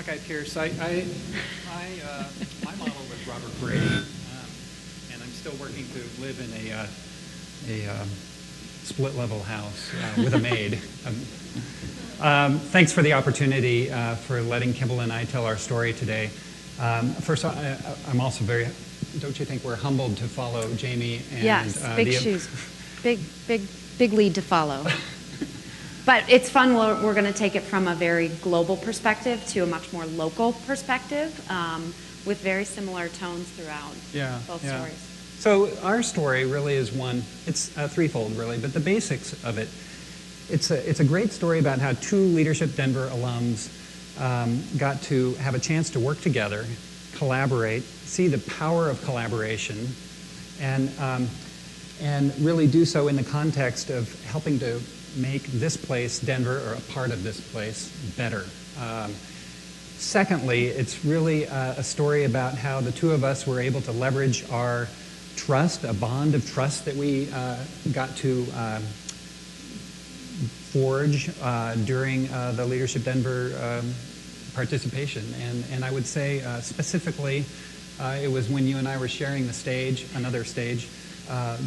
Hawkeye Pierce. My model was Robert Brady, and I'm still working to live in a split-level house with a maid. Thanks for the opportunity for letting Kimball and I tell our story today. First, I'm also very, don't you think we're humbled to follow Jamie? And, yes, big shoes, big lead to follow. But it's fun. We're going to take it from a very global perspective to a much more local perspective, with very similar tones throughout both stories. So our story really is it's threefold really, but the basics of it, it's a great story about how two Leadership Denver alums got to have a chance to work together, collaborate, see the power of collaboration, and really do so in the context of helping to make this place, Denver, or a part of this place, better. Secondly, it's really a story about how the two of us were able to leverage our trust, a bond of trust that we got to forge during the Leadership Denver participation. And I would say specifically, it was when you and I were sharing the stage, another stage,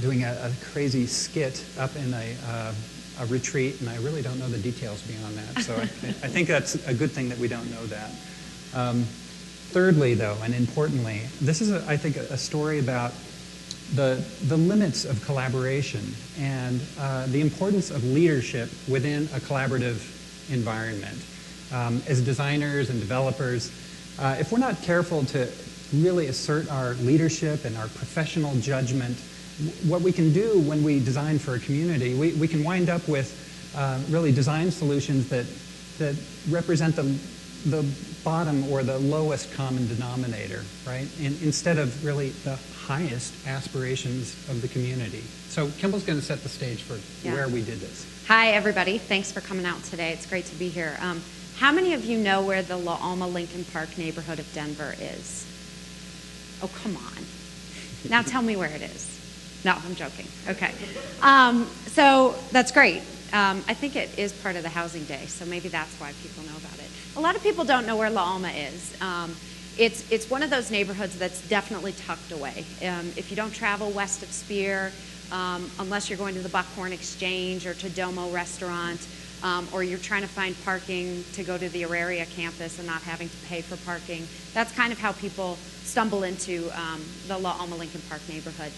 doing a crazy skit up in a retreat, and I really don't know the details beyond that. So I think that's a good thing that we don't know that. Thirdly, though, and importantly, this is, I think, a story about the limits of collaboration and the importance of leadership within a collaborative environment. As designers and developers, if we're not careful to really assert our leadership and our professional judgment, what we can do when we design for a community, we can wind up with really design solutions that represent the bottom or the lowest common denominator, right? Instead of really the highest aspirations of the community. So Kimball's going to set the stage for where we did this. Hi, everybody. Thanks for coming out today. It's great to be here. How many of you know where the La Alma Lincoln Park neighborhood of Denver is? Oh, come on. Now tell me where it is. No, I'm joking. Okay. So that's great. I think it is part of the housing day, so maybe that's why people know about it. A lot of people don't know where La Alma is. It's one of those neighborhoods that's definitely tucked away. If you don't travel west of Spear, unless you're going to the Buckhorn Exchange or to Domo Restaurant, or you're trying to find parking to go to the Auraria campus and not having to pay for parking, that's kind of how people stumble into the La Alma Lincoln Park neighborhood.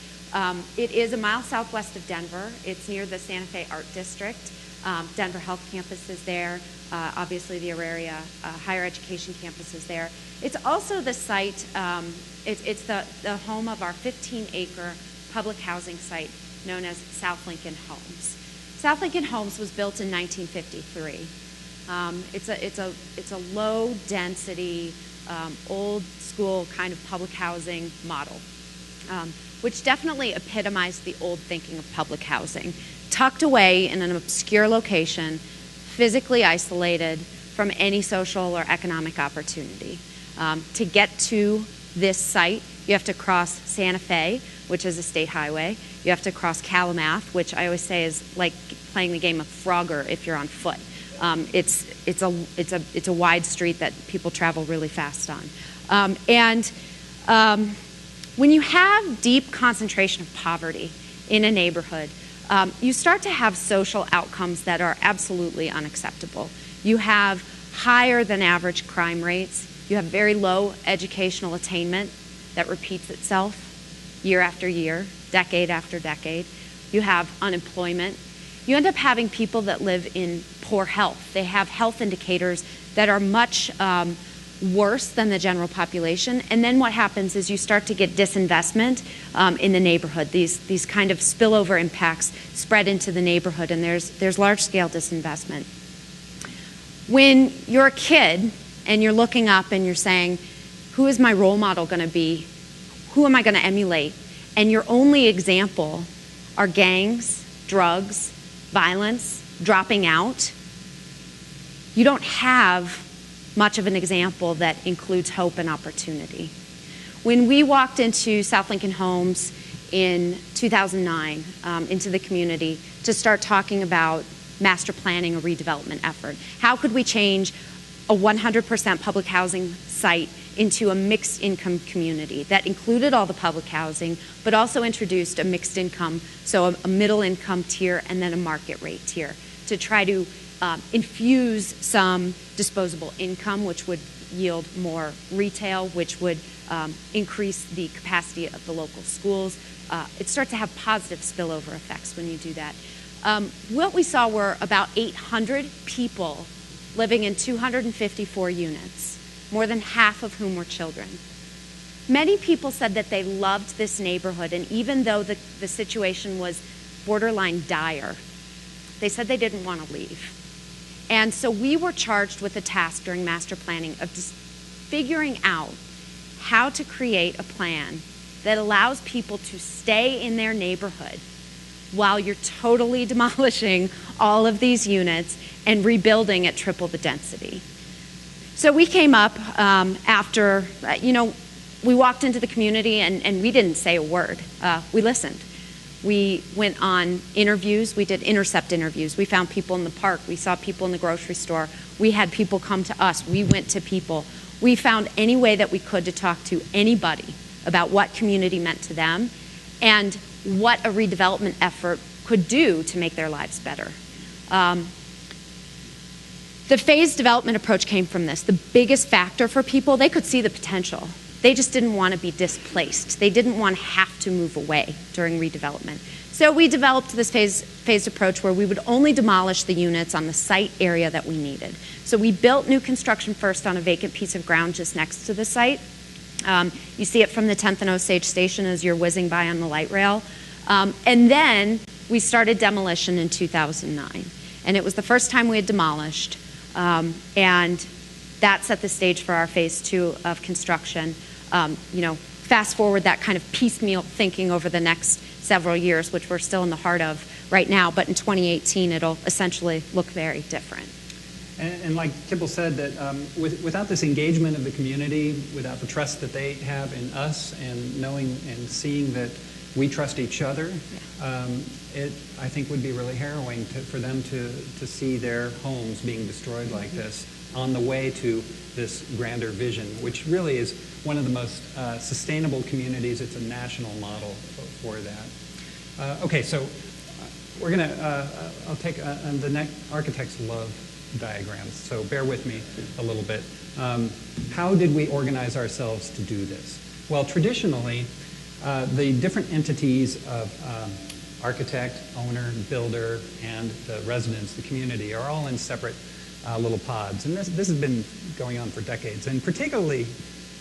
It is a mile southwest of Denver. It's near the Santa Fe Art District. Denver Health Campus is there. Obviously, the Auraria Higher Education Campus is there. It's also the site, it's the home of our 15-acre public housing site known as South Lincoln Homes. South Lincoln Homes was built in 1953. It's a low-density, old-school kind of public housing model, which definitely epitomized the old thinking of public housing. Tucked away in an obscure location, physically isolated from any social or economic opportunity. To get to this site, you have to cross Santa Fe, which is a state highway. You have to cross Calumet, which I always say is like playing the game of Frogger if you're on foot. It's a wide street that people travel really fast on. When you have deep concentration of poverty in a neighborhood, you start to have social outcomes that are absolutely unacceptable. You have higher than average crime rates. You have very low educational attainment that repeats itself year after year, decade after decade. You have unemployment. You end up having people that live in poor health. They have health indicators that are much worse than the general population. And then what happens is you start to get disinvestment in the neighborhood. These kind of spillover impacts spread into the neighborhood, and there's large-scale disinvestment. When you're a kid and you're looking up and you're saying, who is my role model going to be? Who am I going to emulate? And your only example are gangs, drugs, violence, dropping out. You don't have much of an example that includes hope and opportunity. When we walked into South Lincoln Homes in 2009, into the community to start talking about master planning a redevelopment effort, how could we change a 100% public housing site into a mixed income community that included all the public housing, but also introduced a mixed income, so a middle income tier and then a market rate tier to try to infuse some disposable income, which would yield more retail, which would increase the capacity of the local schools. It starts to have positive spillover effects when you do that. What we saw were about 800 people living in 254 units, more than half of whom were children. Many people said that they loved this neighborhood, and even though the situation was borderline dire, they said they didn't want to leave. And so we were charged with a task during master planning of just figuring out how to create a plan that allows people to stay in their neighborhood while you're totally demolishing all of these units and rebuilding at triple the density. So we came up after, we walked into the community and we didn't say a word. We listened. We went on interviews. We did intercept interviews. We found people in the park. We saw people in the grocery store. We had people come to us. We went to people. We found any way that we could to talk to anybody about what community meant to them and what a redevelopment effort could do to make their lives better. The phased development approach came from this. The biggest factor for people, they could see the potential. They just didn't want to be displaced. They didn't want to have to move away during redevelopment. So we developed this phased approach where we would only demolish the units on the site area that we needed. So we built new construction first on a vacant piece of ground just next to the site. You see it from the 10th and Osage Station as you're whizzing by on the light rail. And then we started demolition in 2009. And it was the first time we had demolished. And that set the stage for our phase 2 of construction. Fast forward that kind of piecemeal thinking over the next several years, which we're still in the heart of right now, but in 2018 it'll essentially look very different. And like Kimball said, that without this engagement of the community, without the trust that they have in us and knowing and seeing that we trust each other, it, I think, would be really harrowing for them to see their homes being destroyed like this on the way to this grander vision, which really is one of the most sustainable communities. It's a national model for that. Okay, so we're going to, I'll take the next, architects love diagrams, so bear with me a little bit. How did we organize ourselves to do this? Well, traditionally, the different entities of architect, owner, builder, and the residents, the community, are all in separate little pods. And this has been going on for decades, and particularly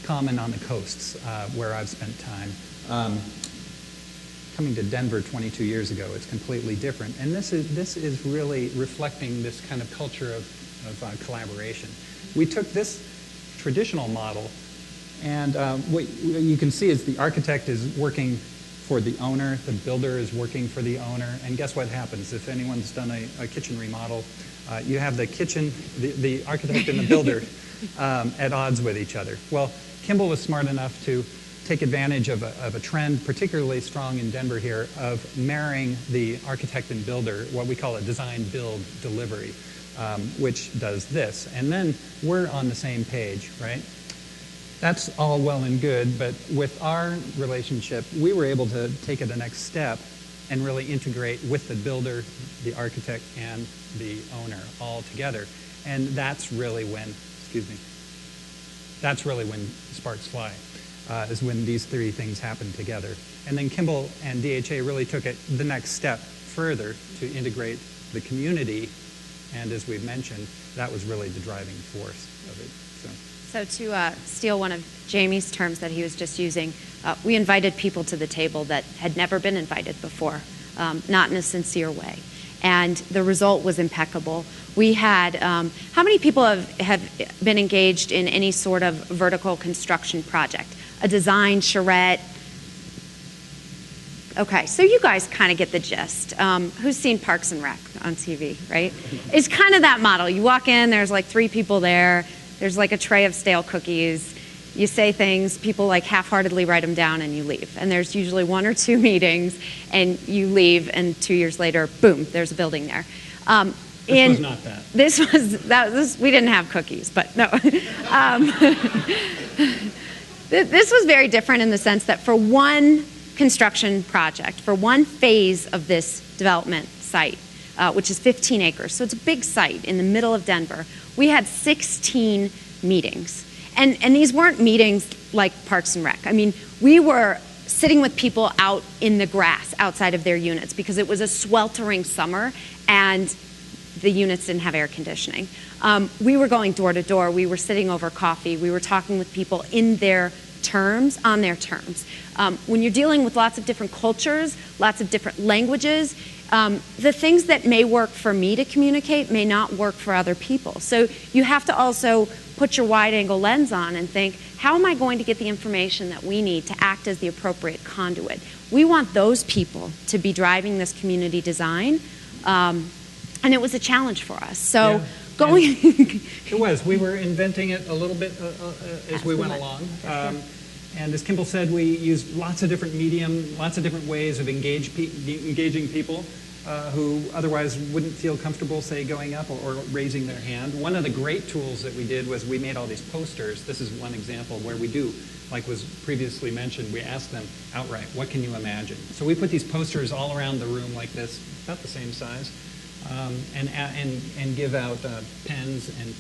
common on the coasts where I've spent time. Coming to Denver 22 years ago, it's completely different. And this is really reflecting this kind of culture of collaboration. We took this traditional model, and what you can see is the architect is working for the owner, the builder is working for the owner, and guess what happens? If anyone's done a kitchen remodel, you have the kitchen, the architect and the builder at odds with each other. Well, Kimball was smart enough to take advantage of a trend particularly strong in Denver here of marrying the architect and builder, what we call a design, build, delivery, which does this. And then we're on the same page, right? That's all well and good, but with our relationship, we were able to take it the next step and really integrate with the builder, the architect, and the owner all together. And that's really when, that's really when sparks fly, is when these three things happen together. And then Kimball and DHA really took it the next step further to integrate the community, and as we've mentioned, that was really the driving force of it. So to steal one of Jamie's terms that he was just using, we invited people to the table that had never been invited before, not in a sincere way. And the result was impeccable. We had, how many people have been engaged in any sort of vertical construction project? A design, charrette? Okay, so you guys kind of get the gist. Who's seen Parks and Rec on TV, right? It's kind of that model. You walk in, there's like 3 people there. There's like a tray of stale cookies. You say things, people like half-heartedly write them down, and you leave. And there's usually 1 or 2 meetings, and you leave, and 2 years later, boom, there's a building there. This was not that. We didn't have cookies, but no. This was very different in the sense that for one construction project, for one phase of this development site, which is 15 acres, so it's a big site in the middle of Denver, we had 16 meetings. And these weren't meetings like Parks and Rec. I mean, we were sitting with people out in the grass outside of their units because it was a sweltering summer and the units didn't have air conditioning. We were going door to door. We were sitting over coffee. We were talking with people in their terms, on their terms. When you're dealing with lots of different cultures, lots of different languages, the things that may work for me to communicate may not work for other people. So you have to also put your wide-angle lens on and think, how am I going to get the information that we need to act as the appropriate conduit? We want those people to be driving this community design, and it was a challenge for us. So yeah. going... It was. We were inventing it a little bit as we went along. And as Kimball said, we used lots of different medium, lots of different ways of engaging people who otherwise wouldn't feel comfortable, say, going up or raising their hand. One of the great tools that we did was we made all these posters. This is one example where we do, like was previously mentioned, we asked them outright, what can you imagine? So we put these posters all around the room like this, about the same size, and give out pens and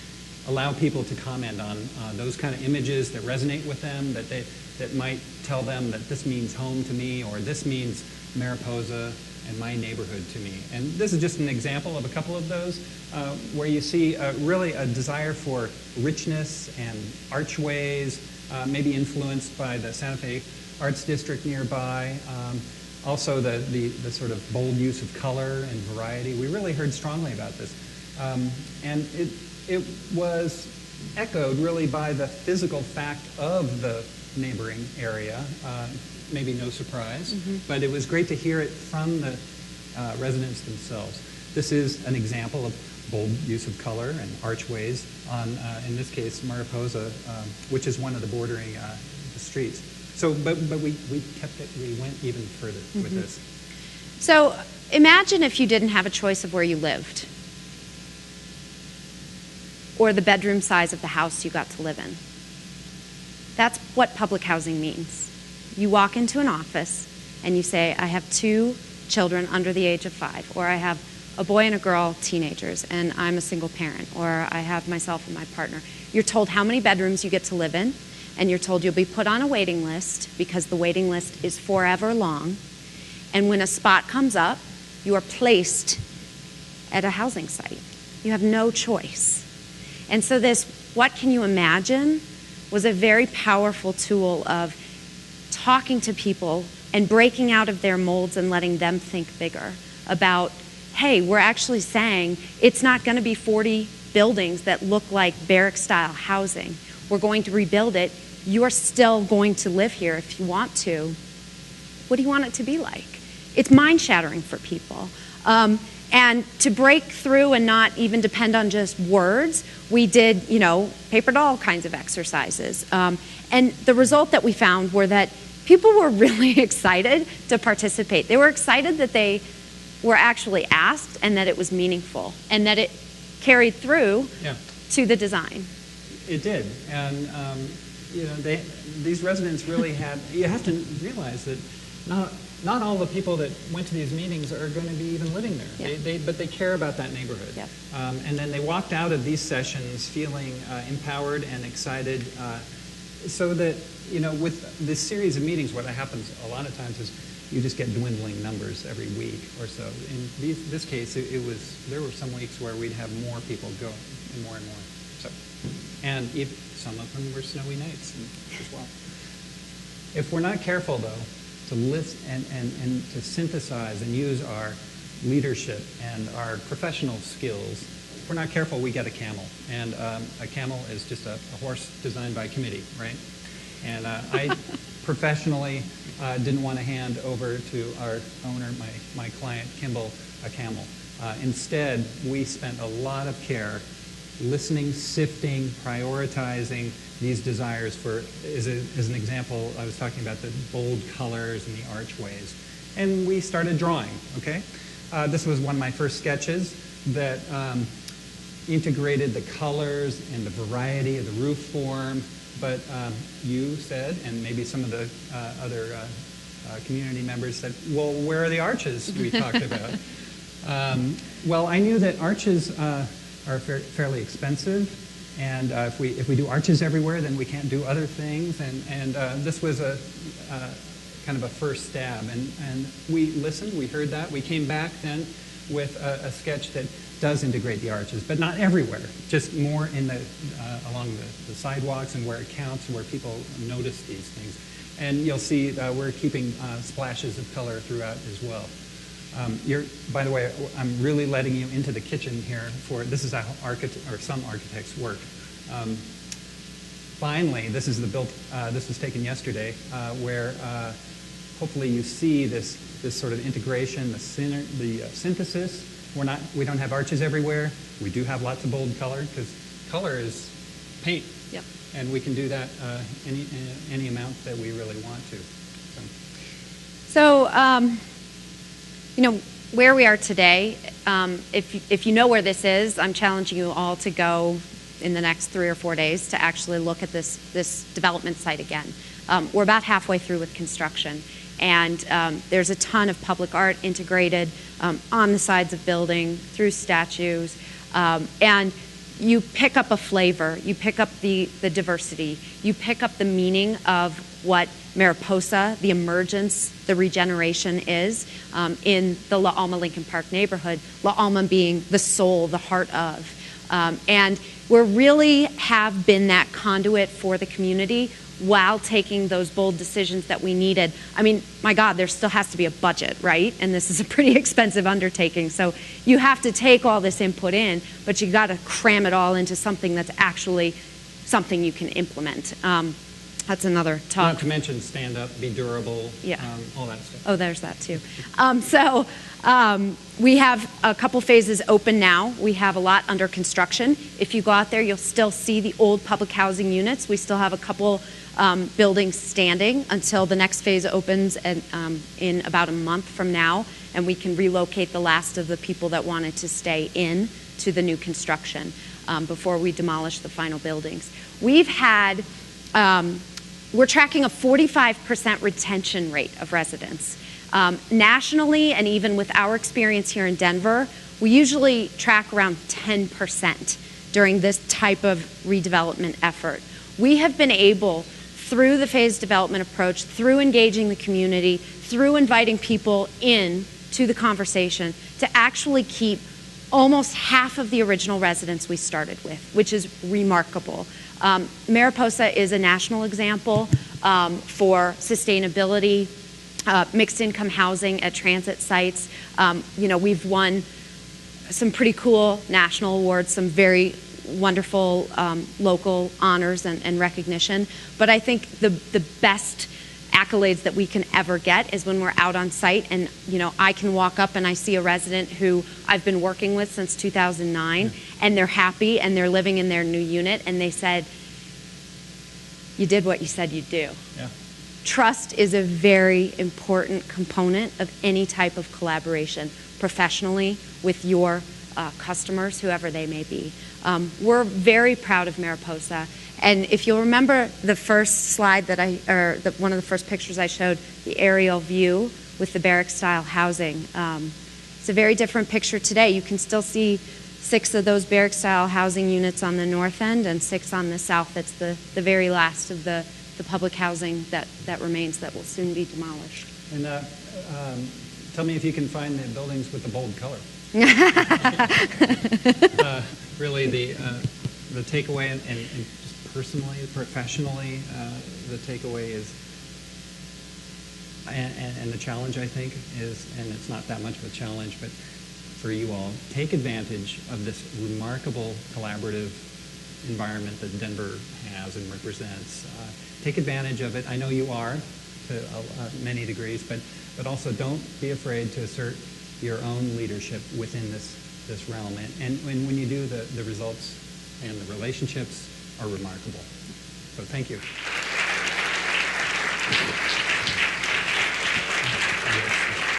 allow people to comment on those kind of images that resonate with them, that might tell them that this means home to me, or this means Mariposa and my neighborhood to me. And this is just an example of a couple of those where you see really a desire for richness and archways, maybe influenced by the Santa Fe Arts District nearby. Also the sort of bold use of color and variety. We really heard strongly about this. And it was echoed really by the physical fact of the neighboring area. Maybe no surprise, but it was great to hear it from the residents themselves. This is an example of bold use of color and archways on, in this case, Mariposa, which is one of the bordering the streets. So, but we kept it, we went even further with this. So imagine if you didn't have a choice of where you lived, or the bedroom size of the house you got to live in. That's what public housing means. You walk into an office and you say, I have 2 children under the age of 5, or I have a boy and a girl, teenagers, and I'm a single parent, or I have myself and my partner. You're told how many bedrooms you get to live in, and you're told you'll be put on a waiting list because the waiting list is forever long. And when a spot comes up, you are placed at a housing site. You have no choice. And so this, what can you imagine, was a very powerful tool of talking to people and breaking out of their molds and letting them think bigger about, hey, we're actually saying it's not going to be 40 buildings that look like barrack-style housing. We're going to rebuild it. You're still going to live here if you want to. What do you want it to be like? It's mind-shattering for people. And to break through and not even depend on just words, we did, paper doll kinds of exercises. And the result that we found were that people were really excited to participate. They were excited that they were actually asked and that it was meaningful and that it carried through to the design. It did. And, these residents really had, you have to realize that not all the people that went to these meetings are going to be even living there, but they care about that neighborhood. Yep. And then they walked out of these sessions feeling empowered and excited, so that, with this series of meetings, what happens a lot of times is you just get dwindling numbers every week or so. In this case, there were some weeks where we'd have more people go, and more. So, and some of them were snowy nights as well. If we're not careful, though, to list and to synthesize and use our leadership and our professional skills, if we're not careful, we get a camel. And a camel is just a horse designed by committee, right? And I professionally didn't want to hand over to our owner, my client, Kimball, a camel. Instead, we spent a lot of care listening, sifting, prioritizing these desires for, as an example, I was talking about the bold colors and the archways. And we started drawing, okay? This was one of my first sketches. that integrated the colors and the variety of the roof form. But you said, and maybe some of the other community members said, well, where are the arches we talked about? Well, I knew that arches are fairly expensive, and if we do arches everywhere, then we can't do other things. And this was a kind of a first stab. And we listened, we heard that. We came back then with a sketch that does integrate the arches, but not everywhere, just more in the along the sidewalks and where it counts, where people notice these things. And you'll see we're keeping splashes of color throughout as well. By the way, I'm really letting you into the kitchen here for, this is how some architects work. Finally, this is this was taken yesterday, where hopefully you see this sort of integration, the synthesis. We don't have arches everywhere. We do have lots of bold color, because color is paint. Yep. And we can do that any amount that we really want to. So you know, where we are today, if you know where this is, I'm challenging you all to go in the next 3 or 4 days to actually look at this development site again. We're about halfway through with construction, and there's a ton of public art integrated on the sides of building, through statues, and you pick up a flavor, you pick up the diversity, you pick up the meaning of what Mariposa, the emergence, the regeneration is in the La Alma Lincoln Park neighborhood, La Alma being the soul, the heart of. And we really have been that conduit for the community while taking those bold decisions that we needed. I mean, my God, there still has to be a budget, right? And this is a pretty expensive undertaking. So you have to take all this input in, but you got to cram it all into something that's actually something you can implement. That's another talk. Not to mention stand up, be durable, yeah. All that stuff. Oh, there's that too. We have a couple phases open now. We have a lot under construction. If you go out there, you'll still see the old public housing units. We still have a couple buildings standing until the next phase opens in about a month from now, and we can relocate the last of the people that wanted to stay in to the new construction before we demolish the final buildings. We've had, we're tracking a 45% retention rate of residents. Nationally, and even with our experience here in Denver, we usually track around 10% during this type of redevelopment effort. We have been able, through the phased development approach, through engaging the community, through inviting people in to the conversation, to actually keep almost half of the original residents we started with, which is remarkable. Mariposa is a national example for sustainability, mixed income housing at transit sites. You know, we've won some pretty cool national awards, some very wonderful local honors and recognition. But I think the best accolades that we can ever get is when we're out on site and, you know, I can walk up and I see a resident who I've been working with since 2009, and they're happy and they're living in their new unit, and they said, "You did what you said you'd do." Yeah. Trust is a very important component of any type of collaboration, professionally, with your customers, whoever they may be. We're very proud of Mariposa. And if you'll remember the first slide that one of the first pictures I showed, the aerial view with the barrack-style housing, it's a very different picture today. You can still see 6 of those barrack-style housing units on the north end and 6 on the south. That's the very last of the public housing that remains, that will soon be demolished. And tell me if you can find the buildings with the bold color. Really, the takeaway, and just personally, professionally, the takeaway is, and the challenge, I think, is, and it's not that much of a challenge, but for you all, take advantage of this remarkable collaborative environment that Denver has and represents. Take advantage of it. I know you are to many degrees, but also don't be afraid to assert your own leadership within this realm. And when you do, the results and the relationships are remarkable. So thank you.